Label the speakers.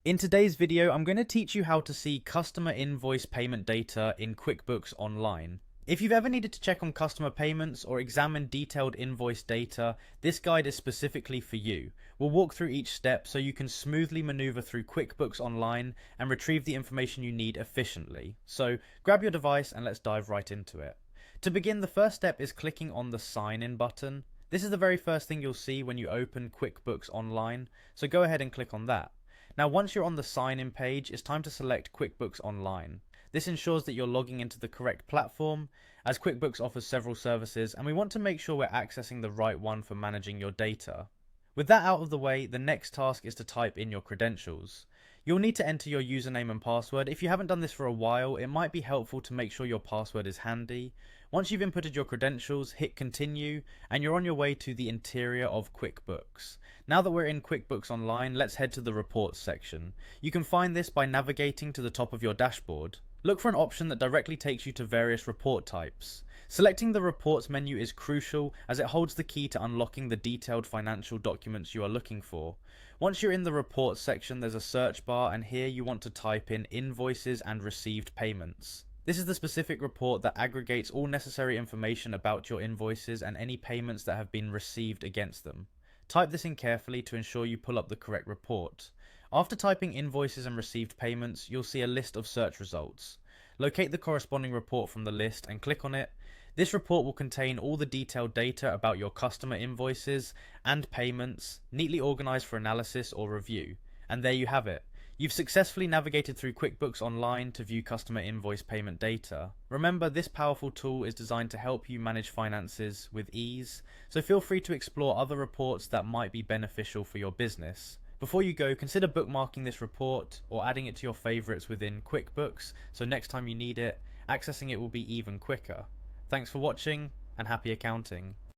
Speaker 1: In today's video, I'm going to teach you how to see customer invoice payment data in QuickBooks Online. If you've ever needed to check on customer payments or examine detailed invoice data, this guide is specifically for you. We'll walk through each step so you can smoothly maneuver through QuickBooks Online and retrieve the information you need efficiently. So grab your device and let's dive right into it. To begin, the first step is clicking on the Sign In button. This is the very first thing you'll see when you open QuickBooks Online, so go ahead and click on that. Now, once you're on the sign-in page, it's time to select QuickBooks Online. This ensures that you're logging into the correct platform, as QuickBooks offers several services, and we want to make sure we're accessing the right one for managing your data. With that out of the way, the next task is to type in your credentials. You'll need to enter your username and password. If you haven't done this for a while, it might be helpful to make sure your password is handy. Once you've inputted your credentials, hit continue, and you're on your way to the interior of QuickBooks. Now that we're in QuickBooks Online, let's head to the reports section. You can find this by navigating to the top of your dashboard. Look for an option that directly takes you to various report types. Selecting the reports menu is crucial as it holds the key to unlocking the detailed financial documents you are looking for. Once you're in the reports section, there's a search bar, and here you want to type in invoices and received payments. This is the specific report that aggregates all necessary information about your invoices and any payments that have been received against them. Type this in carefully to ensure you pull up the correct report. After typing invoices and received payments, you'll see a list of search results. Locate the corresponding report from the list and click on it. This report will contain all the detailed data about your customer invoices and payments, neatly organized for analysis or review. And there you have it. You've successfully navigated through QuickBooks Online to view customer invoice payment data. Remember, this powerful tool is designed to help you manage finances with ease, so feel free to explore other reports that might be beneficial for your business. Before you go, consider bookmarking this report or adding it to your favorites within QuickBooks, so next time you need it, accessing it will be even quicker. Thanks for watching, and happy accounting.